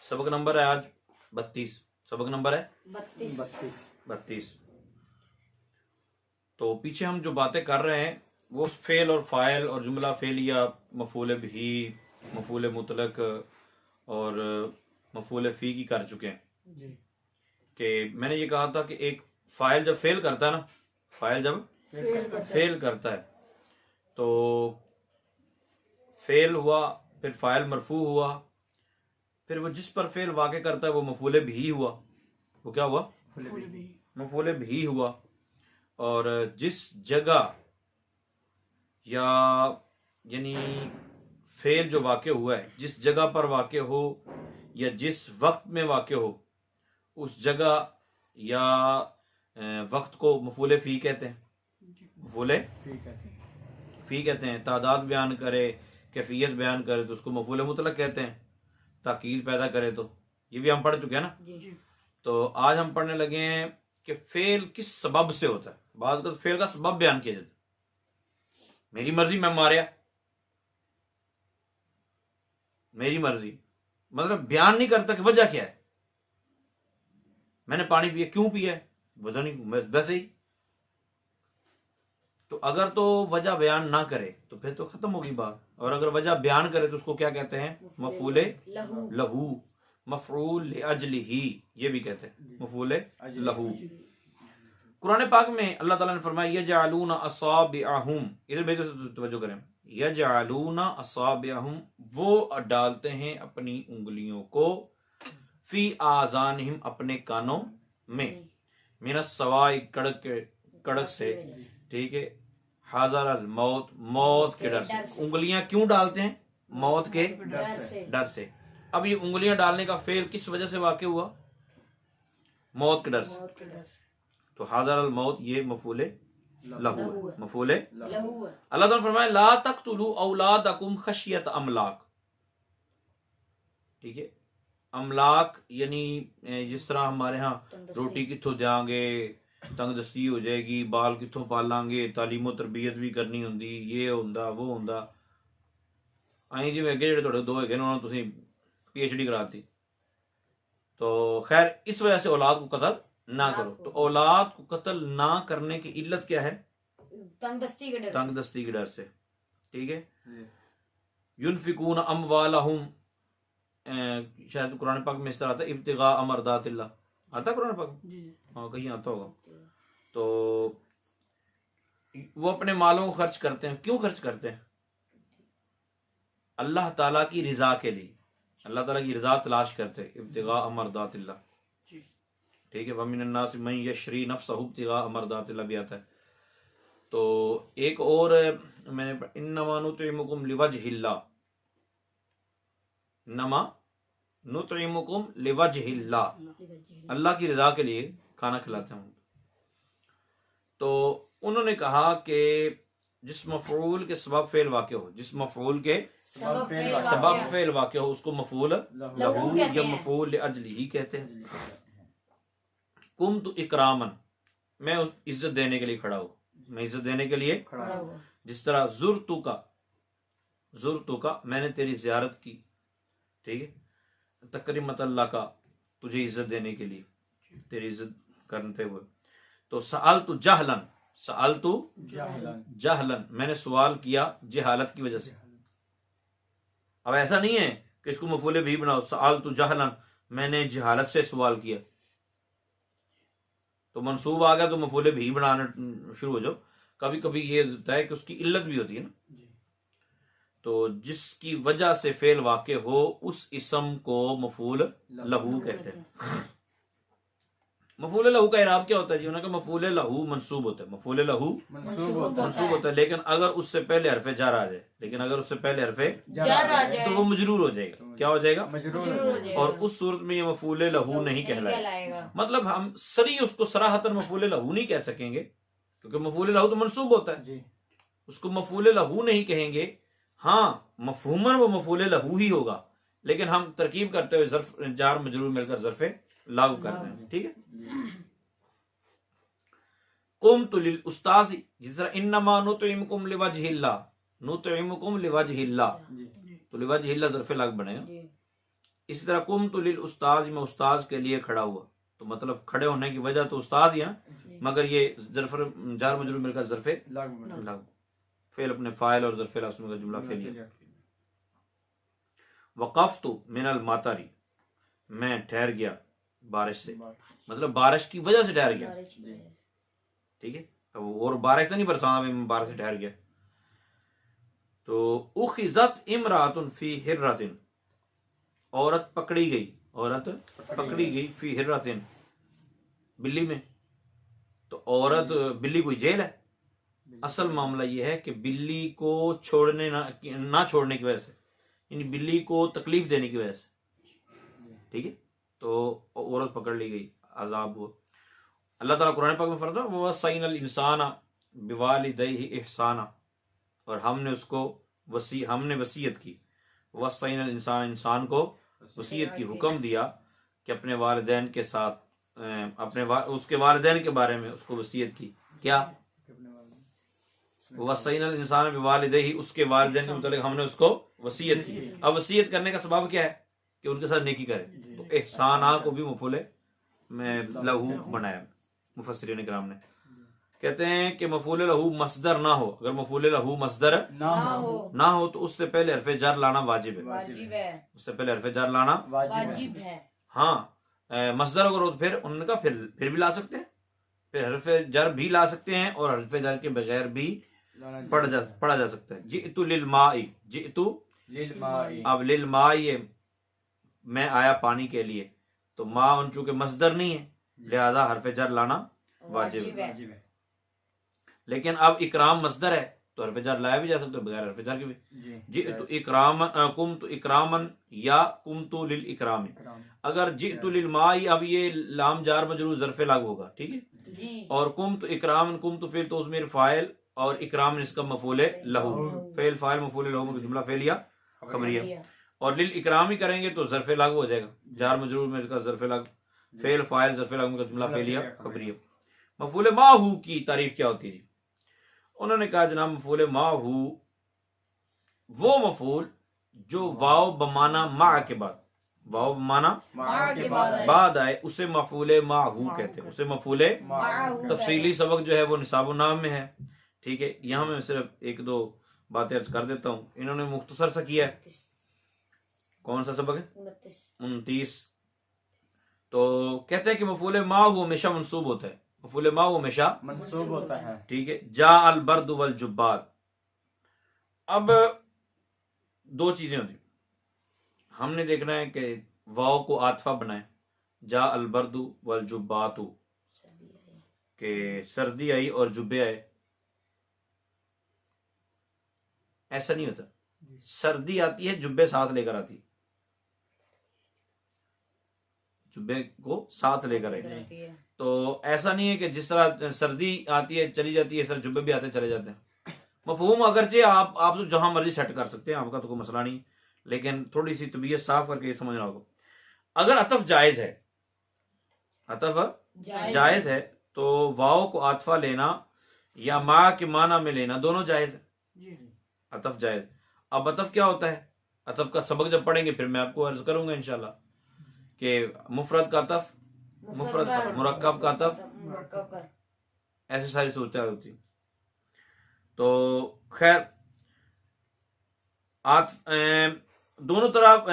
सबक नंबर है आज 32। सबक नंबर है 32। तो पीछे हम जो बातें कर रहे हैं वो फेल और फाइल और जुमला फेलिया, मफूल बिही, मफूल मुतलक और मफूल फी की कर चुके हैं जी। कि मैंने ये कहा था कि एक फाइल जब फेल करता है ना, फाइल जब फेल करता है तो फेल हुआ, फिर फाइल मरफू हुआ, फिर वो जिस पर फेल वाक़े करता है वो मफूल बिही हुआ। वो क्या हुआ? मफूल बिही हुआ। और जिस जगह या यानी फेल जो वाक़े हुआ है जिस जगह पर वाक़े हो या जिस वक्त में वाक़े हो उस जगह या वक्त को मफूल फी कहते हैं। मफूल फी कहते हैं। तादाद बयान करे, कैफियत बयान करे तो उसको मफूल मुतलक कहते हैं। ताकीद पैदा करे तो ये भी हम पढ़ चुके हैं ना जी। तो आज हम पढ़ने लगे हैं कि फेल किस सबब से होता है। बात तो फेल का सबब बयान किया जाता है। मेरी मर्जी मैं मारिया, मेरी मर्जी मतलब बयान नहीं करता कि वजह क्या है। मैंने पानी पिया, क्यों पिया है वजह नहीं, वैसे ही। तो अगर तो वजह बयान ना करे तो फिर तो खत्म होगी बात, और अगर वजह बयान करे तो उसको क्या कहते हैं? मफूले लहू, मफरूल अजलिही ये भी कहते हैं, मफूले लहू। कुरान पाक में अल्लाह ताला ने फरमाया यजअलूना असाबिअहुम, इधर मेरे तवज्जो करें, यजअलूना असाबिअहुम, वो डालते हैं अपनी उंगलियों को, फी आजानिहिम अपने कानों में, मिनस सवाई कड़क से, ठीक है, हाजर अल मौत, मौत के डर से। उंगलियां क्यों डालते हैं? मौत के डर से। अब ये उंगलियां डालने का फेल किस वजह से वाक़ हुआ? मौत के डर से। तो हाजर अल मौत ये मफूले लहू, मफूले अल्लाह ताला फरमाया ला तक़तुलू औलादकुम खशियत अमलाक, ठीक है। अमलाक यानी जिस तरह हमारे यहाँ रोटी कितों देंगे, तंगदस्ती हो जाएगी, बाल कितों पालांगे, तालीम तरबियत भी करनी होंगी, ये होंदा वो होंदा। आई जिवें अगे जेहड़े तुहाडे दो हैगे ने उन्होंने तुसीं PhD कराती। तो खैर इस वजह से औलाद को कत्ल ना करो। तो औलाद को कत्ल ना करने की इल्लत क्या है? तंगदस्ती के डर से, ठीक है। युनफिकून अमवालहुम, शायद कुरान पाक में इस तरह आता है, इब्तिगा अमरदातिल्लाह, आता कुरान पाक? हाँ कहीं आता होगा। तो वो अपने मालों को खर्च करते हैं। क्यों खर्च करते हैं? अल्लाह ताला की रिजा के लिए, अल्लाह ताला की रिजा तलाश करते हैं, इब्तिगा अमरदातिल्लाह, ठीक है। वमिनन्नास मन यशरी नफ्सहु इब्तिगा अमरदातिल्लाह भी आता है। तो एक और मैंने इन्नमा नुतइमुकुम लिवजहिल्लाह, नमा नुतइमुकुम लिवजहिल्लाह, अल्लाह की रिजा के लिए खाना खिलाते हैं। तो उन्होंने कहा कि जिस मफूल के सबब फेल वाक़े हो, जिस मफूल के सबब फेल वाक़े हो उसको मफूल लहू या मफूल अजलिही कहते हैं। कुम तो इकरामन, मैं उस इज्जत देने के लिए खड़ा हूँ, मैं इज्जत देने के लिए खड़ा हूँ। जिस तरह जुर्तु का मैंने तेरी जियारत की, ठीक है, तकरीमत अल्लाह का, तुझे इज्जत देने के लिए, तेरी इज्जत करते हुए। तो सअलतु जहलन, मैंने सवाल किया जहालत की वजह से। अब ऐसा नहीं है कि इसको मफूले भी बनाओ, सअलतु जहलन, मैंने जहालत से सवाल किया, तो मंसूब आ गया तो मफूले भी बनाना शुरू हो जाओ। कभी कभी ये होता है कि उसकी इल्लत भी होती है ना। तो जिसकी वजह से फेल वाक़े हो उस इस्म को मफूल लहू कहते हैं। मफूल लहू का इराब क्या होता है जी? उन्होंने कहा मफूल लहू मंसूब होता है, मफूल लहू मंसूब होता है, लेकिन अगर उससे पहले हरफे जार आ जाए, लेकिन अगर उससे पहले हरफे जार आ जाए तो वो मजरूर हो जाएगा। क्या हो जाएगा? मजरूर। और उस सूरत में ये मफूल लहू नहीं कहलाएगा। मतलब हम सरी उसको सराहतन मफूल लहू नहीं कह सकेंगे, क्योंकि मफूल लहू तो मंसूब होता है, उसको मफूल लहू नहीं कहेंगे। हाँ मफहूमन वो मफूल लहू ही होगा, लेकिन हम तरकीब करते हुए ज़र्फ जार मजरूर मिलकर ज़र्फे लागू करते हैं, ठीक है। कुम तो लिल उस्ताज़, जिस तरह इन्नमा नुतइमुकुम लिवजहिल्लाह, नुतइमुकुम लिवजहिल्लाह, तो लिवजहिल्लाह ज़र्फे लाग बनेगा। इसी तरह कुम तो लिल उस्ताज, मैं उस्ताज के लिए खड़ा हुआ, तो मतलब खड़े होने की वजह तो उस्ताज ही है, मगर ये ज़रफ़ जार मजरूर मिलकर ज़रफ़े लागू, फेल अपने फाइल और ज़रफ़े लागू का जुमला फेलिया। वक़फ़्तु मिनल मातरी, मैं ठहर गया बारिश से, मतलब बारिश की वजह से ठहर गया, ठीक है। अब और बारिश तो नहीं बरसा, मैं बारिश से ठहर गया। तो उखिज़त इमरातुन फी हिर्रतिन, औरत पकड़ी गई, औरत पकड़ी गई फी हिर्रतिन, बिल्ली में। तो औरत, बिल्ली कोई जेल है? असल मामला यह है कि बिल्ली को छोड़ने ना छोड़ने की वजह से, यानी बिल्ली को तकलीफ देने की वजह से, ठीक है, तो औरत पकड़ ली गई, अजाब हुआ। अल्लाह ताला कुरान पाक में फरमाता है वसैनल इंसाना बिवालिदैहि इहसाना, और हमने उसको हमने वसीयत की, वसैनल इंसान, इंसान को वसीयत की, हुक्म दिया कि अपने वालिदैन के साथ उसके वालिदैन के बारे में उसको वसीयत की, क्या? वसैनल इंसान बिवालिदैहि, उसके वालिदैन के मुतालिक हमने उसको वसीयत की। अब वसीयत करने का सबब क्या है? कि उनके साथ नेकी करे। तो एहसाना को भी मफूले में लहू बनाया मुफस्सिरीन किराम ने, कहते हैं कि मफूले लहू मसदर ना हो, अगर मफूले लहू मसदर ना हो तो उससे पहले हरफे जर लाना वाजिब है, उससे पहले हरफे जर लाना वाजिब है। हाँ, मसदर अगर हो तो फिर उन्होंने कहा फिर भी ला सकते हैं, फिर हरफे जर भी ला सकते हैं और हरफे जर के बगैर भी पढ़ा जा सकता है। जितु लिल माई, जितु लिल माई, अब लिल माई मैं आया पानी के लिए, तो माँ उन चूंकि मसदर नहीं है लिहाजा हरफे जर लाना वाजिब है। लेकिन अब इकराम मसदर है तो हरफे जर लाया भी जा सकता है बगैर हरफे जर के भी। जितु इकरामन, कुमतु इकरामन या कुमतु लिल इकरामी। अगर जितु लिल माई, अब ये लाम जार मजरूर ज़रफ़े लागू होगा, ठीक है। और कुमतु इकरामन, कुमतु फेल तो उसमें फाइल और इकरामन इसका मफूले लहू, फेल फाइल मफूले लहू में जुमला फेलिया खबरिया। और लिल इकरामी करेंगे तो ज़रफ़े लागू हो जाएगा, जार मजरूर में इसका ज़रफ़े लागू, फेल फाइल ज़रफ़े लागू का जुमला फेलिया खबरिया। मफूले माहू की तारीफ क्या होती है? उन्होंने कहा जनाब मफूले माहू वो मफूल जो वाव बमाना मा के बाद, वाव बमाना बाद आए, उसे मफूले माहू कहते हैं, उसे मफूले। तफसीली सबक जो है वो निसाबुन नाम में है, ठीक है। यहाँ मैं सिर्फ एक दो बातें अर्ज कर देता हूँ, इन्होंने मुख्तसर सा किया है। कौन सा सबक है? 29। तो कहते हैं कि मफूले माहू हमेशा मंसूब होता है, मफूले माहू हमेशा मंसूब होता है, ठीक है। जा अल बर्द वल जुब्बात। अब दो चीजें होती, हमने देखना है कि वाव को आतफा बनाए, जा अल बर्दु वल जुब्बातु, के सर्दी आई और जुब्बे आए, ऐसा नहीं होता। सर्दी आती है जुब्बे साथ लेकर आती, जुब्बे को साथ लेकर आती है। तो ऐसा नहीं है कि जिस तरह सर्दी आती है चली जाती है, सर जुब्बे भी आते चले जाते हैं। मफहूम अगरचे आप तो जहां मर्जी सेट कर सकते हैं, आपका तो कोई मसला नहीं, लेकिन थोड़ी सी तबीयत साफ करके समझना होगा। अगर अतफ जायज है, अतफ जायज है तो वाव को आतफा लेना या माँ के माना में लेना दोनों जायज है, अतफ जायज। अब अतफ क्या होता है? अतफ का सबक जब पढ़ेंगे फिर मैं आपको अर्ज करूंगा इंशाल्लाह कि मुफरद का अतफ मुफरद पर, मुरक्कब का अतफ, ऐसे सारी सूरतें होती। तो खैर दोनों तरफ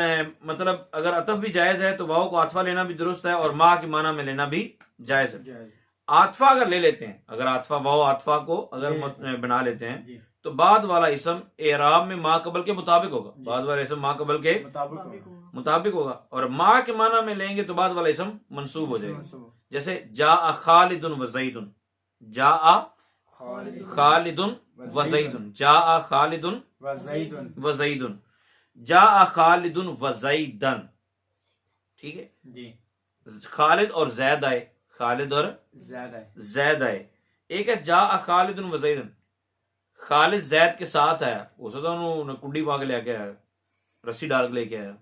मतलब अगर अतफ भी जायज है तो वाव को आतफा लेना भी दुरुस्त है और माँ के माना में लेना भी जायज है। आतफा अगर ले लेते हैं, अगर आतफा वाव आतफा को अगर बना लेते हैं तो बाद वाला इसम एराब में माँ कबल के मुताबिक होगा, बाद वाला इसम माँ कबल के मुताबिक होगा, और माँ के माना में लेंगे तो बाद वाला इसम मंसूब हो जाएगा। जैसे जा खालिदुन व ज़ैदुन, जा खालिदुन व ज़ैदुन, जा खालिदुन व ज़ैदुन, जा खालिदुन व ज़ैदन, ठीक है। खालिद और जैद आए, खालिद और जैद आए। एक है जा खालिदुन व ज़ैदन, खालिद जैद के साथ आया, उसे तो उन्होंने कुंडी पा के लेके आया, रस्सी डाल के लेके आया,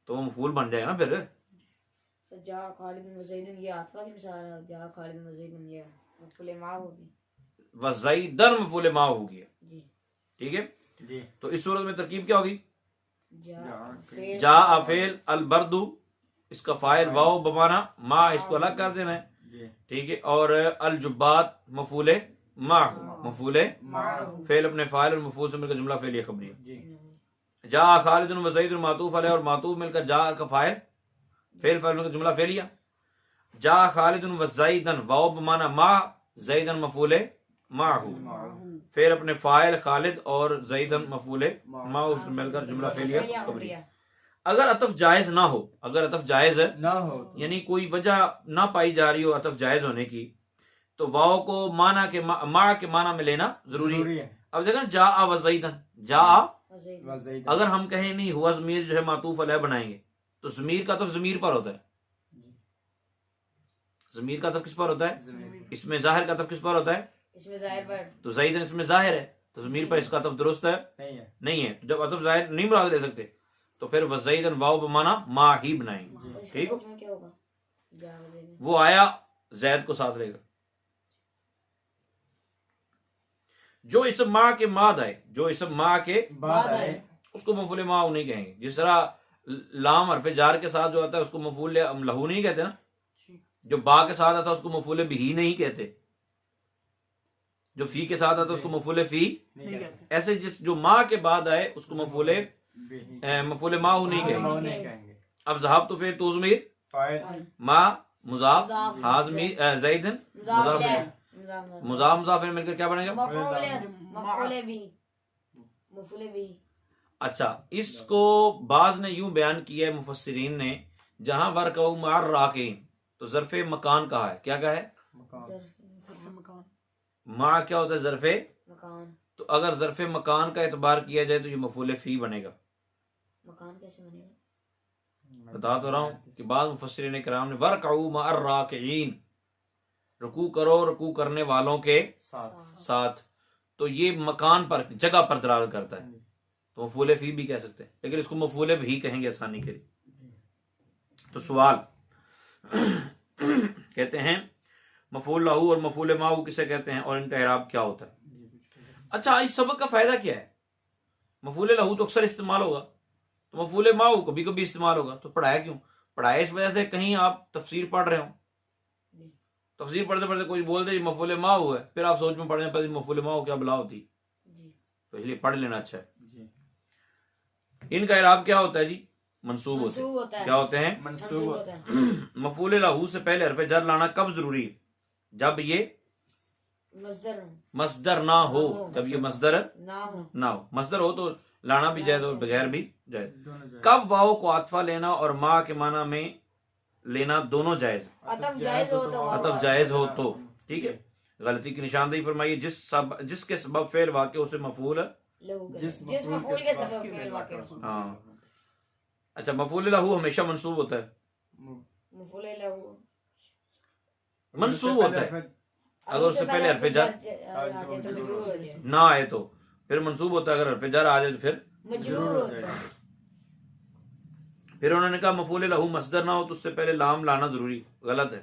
तो वो मफूल बन जाएगा ना फिर। जा खालिदुन व ज़ैदुन ये आतफा की मिसाल है, जा खालिदुन व ज़ैदुन ये मफूले मा होगी, व ज़ैदन मफूले मा होगी, ठीक है जी। तो इस सूरत में तरकीब क्या होगी? जा अफेल अल बर्दू, इसका फाइल वाओ बमाना मा, इसको अलग कर देना है, ठीक है। और अल जुब्बात मफूले माहू, मफूले फेल अपने फाइल और मफूल से मिलकर जुमला फेलिया खबरिया। जा खालिद व ज़ैद मातूफ अलैह और मातूफ मिलकर जा का फाइल फेल फाइल मिलकर जुमला फेलिया। जा खालिद व ज़ैदन वाओ बमाना मा, ज़ैदन मफूले माहू, फिर अपने फाइल खालिद और ज़ैदन मफूले मा, उससे मिलकर जुमला फेलिया खबरिया। अगर अतफ जायज ना हो, अगर अतफ जायज ना हो, यानी कोई वजह ना पाई जा रही हो अतफ जायज होने की, तो वाव को माना के मा के माना में लेना जरूरी है। अब देखा जा आ वज़ैदन, जा आ, अगर हम कहें नहीं हुआ ज़मीर जो है मातूफ अलैह बनाएंगे, तो ज़मीर का अतफ ज़मीर पर होता है, ज़मीर का अतफ किस पर होता है, इसमें जाहिर का अतफ किस पर होता है, इसमें जाहिर पर, तो ज़ैदन इसमें जाहिर है, तो ज़मीर पर इसका अतफ दुरुस्त है नहीं है। जब अतफ जाहिर नहीं मुराद ले सकते तो फिर वज़ैदन वाव बमाना मा ही बनाएंगे, ठीक हो। क्या होगा? जा वज़ैदन, वो आया जैद को साथ रहेगा। जो इसम माँ के माद आए, जो इसम माँ के बाद आए, उसको मफूल माँ नहीं कहेंगे। जिस तरह लाम हरफे जार के साथ जो आता है उसको मफूल लहू नहीं कहते ना, जो बा के साथ आता है उसको मफूल बिही नहीं कहते, जो फी के साथ आता है उसको मफूल फी, ऐसे जिस जो माँ के बाद आए उसको मफूल माहू नहीं कहेंगे। अब जहाब तो फिर तुज़मीर माँ मुजाफ हाजमी ज़ैदन मुजाफ मुजाफ मिलकर क्या बनेगा, मफूले भी। अच्छा, इसको बाज ने यूं बयान किया है मुफस्सिरीन ने, जहां वर्कऊ मार राकीन, तो ज़र्फ़े मकान कहा है, क्या कहा है, मा क्या होता है ज़र्फ़े मकान, तो अगर ज़र्फ़े मकान का एतबार किया जाए तो ये मफूल फी बनेगा। मकान कैसे बनेगा? बता तो रहा हूँ कि बाद मुफस्सिरीन किराम ने वर्कऊ मार राकीन, रुकू करो रुकू करने वालों के साथ, तो ये मकान पर जगह पर दलाल करता है, तो मफूल फी भी कह सकते हैं, लेकिन इसको मफूल भी कहेंगे आसानी के लिए। तो सवाल कहते हैं मफूल लहू और मफूल माहू किसे कहते हैं और इनका इराब क्या होता है। अच्छा, इस सबक का फायदा क्या है, मफूल लहू तो अक्सर इस्तेमाल होगा, तो मफूल माहू कभी कभी इस्तेमाल होगा, तो पढ़ाया क्यों, पढ़ाया इस वजह से कहीं आप तफसीर पढ़ रहे हो, तफसीर पढ़ते पढ़ते कोई बोल दे मफूल माहू है, फिर आप सोच में पढ़ने पर मफूल माहू क्या बला होती, तो इसलिए पढ़ लेना अच्छा है। इनका इराब क्या होता है जी, मंसूब होते हैं। क्या होते हैं, मंसूब होता है। मफूल लहू से पहले हरफ जर लाना कब जरूरी है, जब ये मस्दर ना हो, जब ये मस्दर ना हो, मस्दर हो तो लाना भी जायज और बगैर भी जायज। कब वाव को आतफा लेना और माँ के माना में लेना दोनों जायज, अतफ जायज हो तो ठीक है। गलती की निशानदेही फरमाइए, जिसके सबब फेल वाक़े उसे मफूल, जिस मफूल के सबब फेल वाक़े। हाँ, अच्छा, मफूल लहू हमेशा मंसूब होता है, मफूल लहू मंसूब होता है, अगर उससे पहले हरफ जर ना आए तो फिर मंसूब होता है, अगर हरफ जर आ जाए तो फिर मजरूर होता है। फिर उन्होंने कहा मफूल लहू मस्दर ना हो तो उससे पहले लाम लाना जरूरी, गलत है।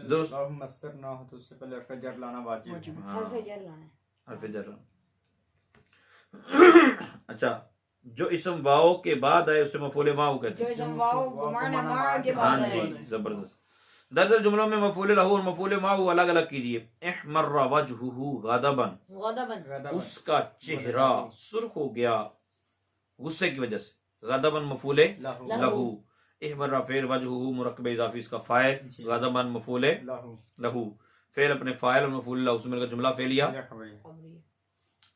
दोस्त मस्दर ना हो तो उससे पहले हरफ जर लाना वाजिब है। हरफ जर लाना है, हरफ जर लाना। अच्छा, जो इसम वाओ के बाद आए उसे मफूल माहू कहते हैं, जो इसम वाव बमाना मा के बाद हाँ है। जी, जबरदस्त। दरअसल जुमलों में मफूल लहू और मफूल माहू अलग अलग कीजिए। इहमर्रा वजहुहु गदबन, गदबन, उसका चेहरा सुर्ख हो गया गुस्से की वजह से, गदबन मफूले लहू, इहमर्रा फेल वजहुहु मुरक्कब इजाफी इसका फाइल, गदबन मफूले लहू, फेल अपने फाइल और मफूल लहू से मिलकर जुमला फेलिया।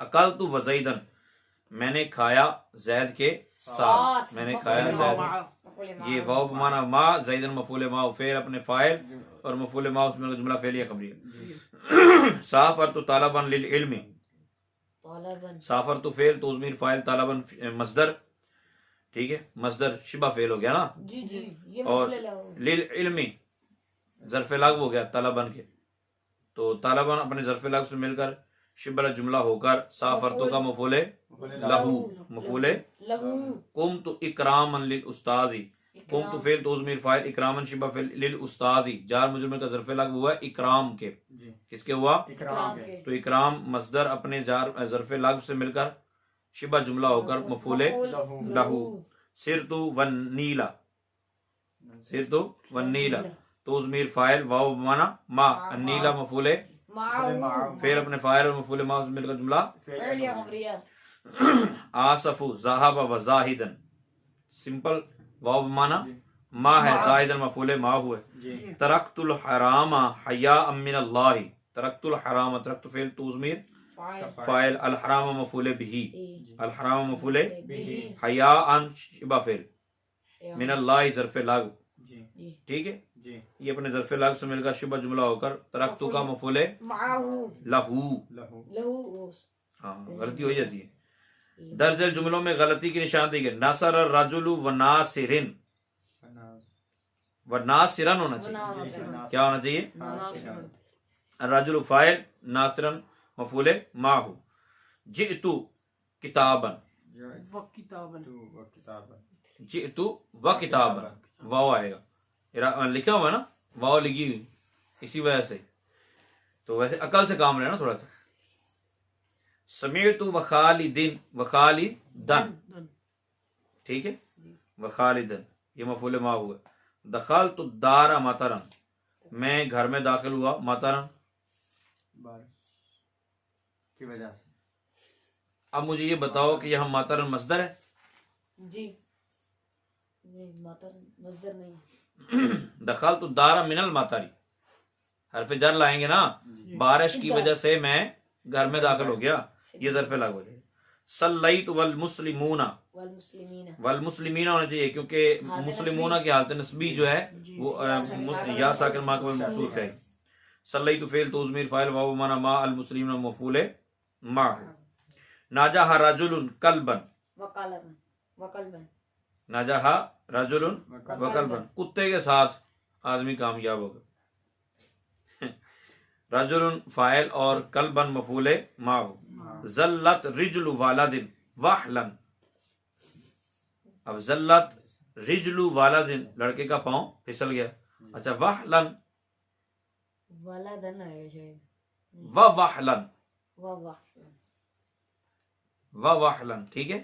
अकल तू वज़ैदन, मैंने खाया जैद के साथ, मैंने खाया जैद, ये वाव बमाना मा, ज़ैदन मफूल मा, फेल अपने फाइल और मफूल मा उसमें मिलकर जुमला फेलिया खबरिया। साफर तो तालबन लिल इल्मी, साफर तो फेल तो उज़मीर फाइल, तालबन मस्दर, ठीक है, मस्दर शिबा फेल हो गया ना, जी जी, ये और मफूल लहू लिल इल्मी ज़र्फ़े लग हो गया तालबन के, तो तालबन अपने ज़र्फ़े लग से मिलकर शिबला जुमला होकर साफरतु का मफूले लहू, मफूले लहू। कुम तो इकरामन लिल उस्ताजी, कुम तो फेल तो उज़मीर फाइल, इकरामन शिबा फेल लिल उस्ताजी, जार मुजरम का ज़र्फ़े लग हुआ इकराम के, किसके हुआ, इकराम के। तो इकराम मस्दर अपने जार ज़र्फ़े लग से मिलकर शिबा जुमला होकर मफूले लहू लहू। सिरतु वन नीला, सिरतु वन नीला। तो ज़मीर फाइल वाव माना मा, नीला मफूले माऊ फिर अपने फाइल और मफूले मा से मिलकर जुमला। फेल या खबरिया आसफु ज़हाबा व ज़ाहिदन, सिंपल वाव माना मा है, ज़ाहिदन मफूले मा हुए। जी तरक्तुल हरामा हया मिनल्लाहि, तरक्तुल हरामा, तरक्तु फेल तू ज़मीर फाइल, अल हरामा मफूले बिही, अल हरामा मफूले हया अन शिबा फेल, मिनल्लाहि ज़र्फ़े लागू। जी ठीक है, जी ये अपने ज़र्फ़े लागू से मिलकर शिबा जुमला होकर तरक्तु का मफूले माऊ लहू। लहू लहू हाँ, गलती हो जाती है। दर्जल जुमलों में गलती की निशान दी गई। नासर रजुलु व नासिरिन, व नासिरन होना चाहिए। क्या होना चाहिए? रजुलु फाइल, नासिरन मफूले माहू। जितु किताबन, जितु व किताबन, वाव आएगा, लिखा हुआ है ना, वाव लिखी हुई, इसी वजह से। तो वैसे अकल से काम लेना थोड़ा सा। समीअतु व खालिदिन, व खालिदन, ठीक है, व खालिदन ये मफूले मा हुआ। दखलतु दारा मतरन, मैं घर में दाखिल हुआ मतरन, बारिश की वजह से। अब मुझे ये बताओ कि यह मतरन मस्दर है? जी नहीं, मातर मस्दर नहीं। दखलतु दारा मिनल मातारी, हरफ जर लाएंगे ना, बारिश की वजह से मैं घर में दाखिल हो गया, ये ज़र्फ़े लागू हो जाएगा। सल्लैतु वल मुस्लिमूना, वल मुस्लिमीना होना चाहिए, क्योंकि मुस्लिमूना की हालत नस्बी जो है वो या साकिन मा कबल मकसूर है। सल्लैतु फेल तो ज़मीर फाइल वाव माना मा, अल मुस्लिमीना मफूले मा। नाजाहा रजुलुन कल्बन, वकलबन नाजाहा रजुलुन व कल्बन, कुत्ते के साथ आदमी कामयाब होगा। रजुलुन फाइल और कल्बन मफूले माहू। जल्लत रिजलु वालादिन वाहलन, अब जल्लत रिजलु वालादिन, लड़के का पांव फिसल गया। अच्छा, वाहलन, वाला दन आएगा शायद, वाहलन, वाह वाहलन, ठीक है,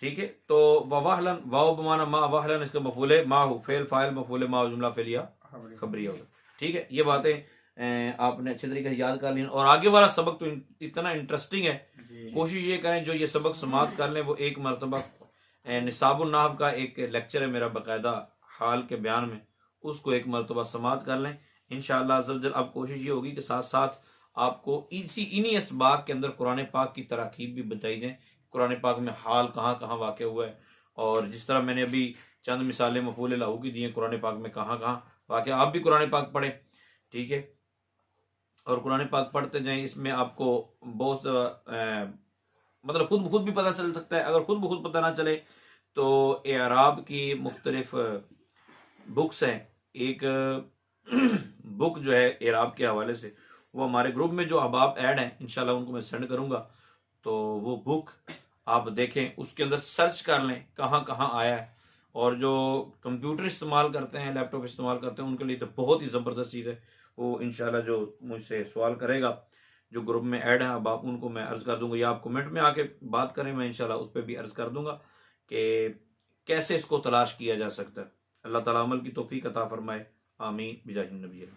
ठीक है। तो वाहलन वाव बमाना मा, वाहलन इसका मफूले माहू, फेल फाइल मफूले माहू, जुमला फेलिया खबरिया होगा। ठीक है, ये बातें आपने अच्छे तरीके से याद कर ली। और आगे वाला सबक तो इतना इंटरेस्टिंग है, कोशिश ये करें जो ये सबक समाप्त कर लें वो एक मरतबा निसाबुन नाहव का एक लेक्चर है मेरा बाकायदा हाल के बयान में, उसको एक मरतबा समाप्त कर लें इंशाअल्लाह अज़्ज़ अब कोशिश ये होगी कि साथ साथ आपको इन्हीं असबाक के अंदर कुरान पाक की तराकीब भी बताई जाए, कुरान पाक में हाल कहाँ कहाँ वाक़ हुआ है। और जिस तरह मैंने अभी चंद मिसालें मफूल लहू की दी हैं, कुरान पाक में कहाँ कहाँ वाक़, आप भी कुरान पाक पढ़ें, ठीक है, और कुरान पाक पढ़ते जाएं। इसमें आपको बहुत मतलब खुद भी पता चल सकता है। अगर खुद ब खुद पता ना चले तो एराब की मुख्तलिफ बुक्स हैं। एक बुक जो है एराब के हवाले से, वो हमारे ग्रुप में जो अहबाब ऐड हैं इंशाल्लाह उनको मैं सेंड करूंगा, तो वो बुक आप देखें, उसके अंदर सर्च कर लें कहाँ कहाँ आया है। और जो कंप्यूटर इस्तेमाल करते हैं, लैपटॉप इस्तेमाल करते हैं, उनके लिए तो बहुत ही ज़बरदस्त चीज़ है। वो इंशाल्लाह जो मुझसे सवाल करेगा जो ग्रुप में ऐड है अब आप उनको मैं अर्ज़ कर दूंगा, या आप कमेंट में आके बात करें, मैं इंशाल्लाह उस पर भी अर्ज़ कर दूंगा कि कैसे इसको तलाश किया जा सकता है। अल्लाह ताला अमल की तौफीक अता फरमाए, आमीन बिजाहिन नबी।